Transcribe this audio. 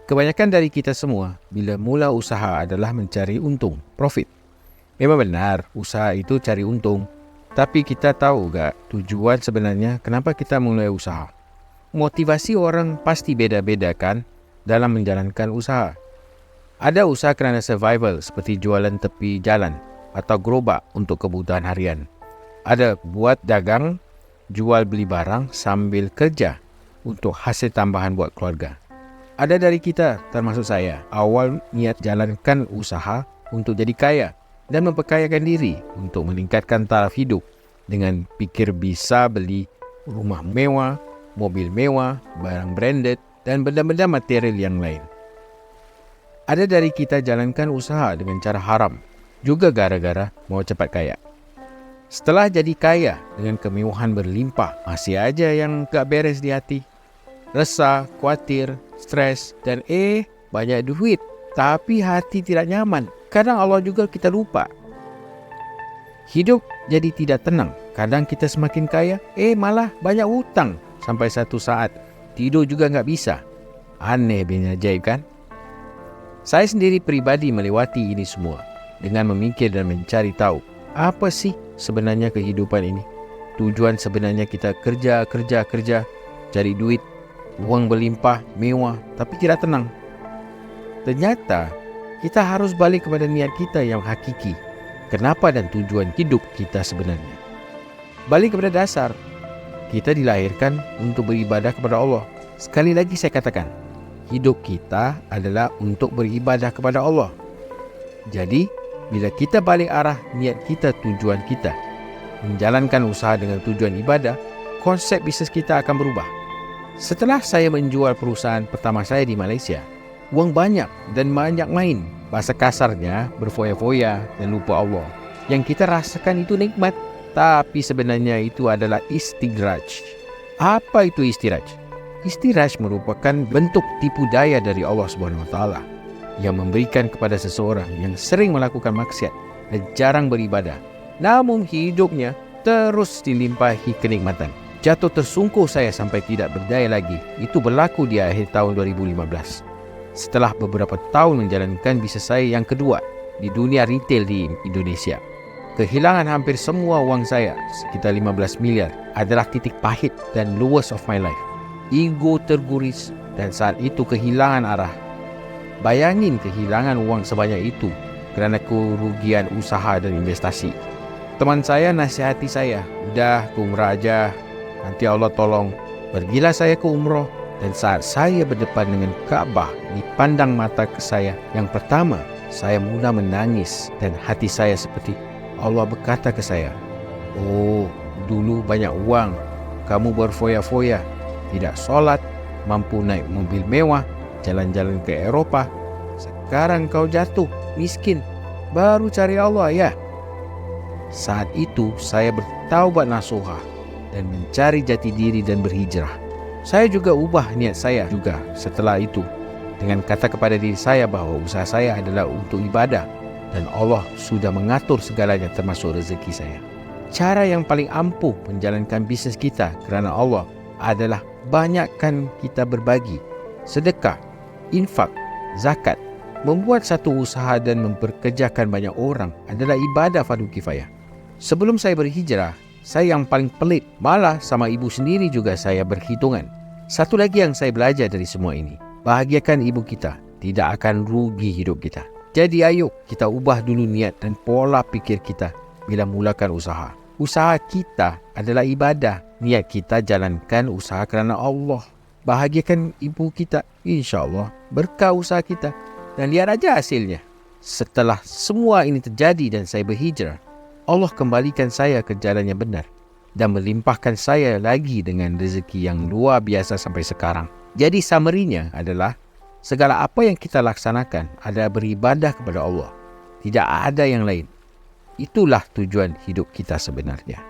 Kebanyakan dari kita semua, bila mula usaha adalah mencari untung, profit. Memang benar, usaha itu cari untung. Tapi kita tahu tak tujuan sebenarnya kenapa kita mulai usaha? Motivasi orang pasti beda-beda kan dalam menjalankan usaha. Ada usaha kerana survival seperti jualan tepi jalan atau gerobak untuk kebutuhan harian. Ada buat dagang, jual beli barang sambil kerja untuk hasil tambahan buat keluarga. Ada dari kita, termasuk saya, awal niat jalankan usaha untuk jadi kaya dan memperkayakan diri untuk meningkatkan taraf hidup dengan fikir bisa beli rumah mewah, mobil mewah, barang branded dan benda-benda material yang lain. Ada dari kita jalankan usaha dengan cara haram, juga gara-gara mau cepat kaya. Setelah jadi kaya dengan kemewahan berlimpah, masih aja yang gak beres di hati. Resah, khawatir, stres, dan banyak duit, tapi hati tidak nyaman. Kadang Allah juga kita lupa. Hidup jadi tidak tenang. Kadang kita semakin kaya, malah banyak hutang. Sampai satu saat, tidur juga gak bisa. Aneh bin ajaib kan? Saya sendiri pribadi melewati ini semua dengan memikir dan mencari tahu apa sih sebenarnya kehidupan ini. Tujuan sebenarnya kita kerja, cari duit, uang berlimpah, mewah, tapi tidak tenang. Ternyata kita harus balik kepada niat kita yang hakiki. Kenapa dan tujuan hidup kita sebenarnya? Balik kepada dasar. Kita dilahirkan untuk beribadah kepada Allah. Sekali lagi saya katakan, hidup kita adalah untuk beribadah kepada Allah. Jadi, bila kita balik arah niat kita, tujuan kita, menjalankan usaha dengan tujuan ibadah, konsep bisnes kita akan berubah. Setelah saya menjual perusahaan pertama saya di Malaysia, uang banyak dan banyak main. Bahasa kasarnya berfoya-foya dan lupa Allah. Yang kita rasakan itu nikmat, tapi sebenarnya itu adalah istidraj. Apa itu istidraj? Istidraj merupakan bentuk tipu daya dari Allah SWT yang memberikan kepada seseorang yang sering melakukan maksiat dan jarang beribadah, namun hidupnya terus dilimpahi kenikmatan. Jatuh tersungkur saya sampai tidak berdaya lagi. Itu berlaku di akhir tahun 2015. Setelah beberapa tahun menjalankan bisnes saya yang kedua di dunia retail di Indonesia. Kehilangan hampir semua uang saya, sekitar 15 miliar, adalah titik pahit dan lowest of my life. Ego terguris dan saat itu kehilangan arah. Bayangin kehilangan uang sebanyak itu kerana kerugian usaha dan investasi. Teman saya nasihati saya, udah ke umrah aja, nanti Allah tolong. Pergilah saya ke umrah dan saat saya berdepan dengan Kaabah dipandang mata ke saya, yang pertama saya mula menangis dan hati saya seperti Allah berkata ke saya, oh dulu banyak uang, kamu berfoya-foya, tidak solat, mampu naik mobil mewah, jalan-jalan ke Eropah. Sekarang kau jatuh, miskin, baru cari Allah ya. Saat itu saya bertaubat nasuha dan mencari jati diri dan berhijrah. Saya juga ubah niat saya juga setelah itu dengan kata kepada diri saya bahawa usaha saya adalah untuk ibadah dan Allah sudah mengatur segalanya termasuk rezeki saya. Cara yang paling ampuh menjalankan bisnes kita kerana Allah adalah banyakkan kita berbagi, sedekah, infak, zakat. Membuat satu usaha dan memperkerjakan banyak orang adalah ibadah fardu kifayah. Sebelum saya berhijrah, saya yang paling pelit, malah sama ibu sendiri juga saya berhitungan. Satu lagi yang saya belajar dari semua ini, bahagiakan ibu kita, tidak akan rugi hidup kita. Jadi ayo kita ubah dulu niat dan pola pikir kita bila mulakan usaha. Usaha kita adalah ibadah. Niat kita jalankan usaha kerana Allah. Bahagiakan ibu kita, insya-Allah berkah usaha kita. Dan lihat aja hasilnya. Setelah semua ini terjadi dan saya berhijrah, Allah kembalikan saya ke jalan yang benar dan melimpahkan saya lagi dengan rezeki yang luar biasa sampai sekarang. Jadi summary-nya adalah segala apa yang kita laksanakan adalah beribadah kepada Allah. Tidak ada yang lain. Itulah tujuan hidup kita sebenarnya.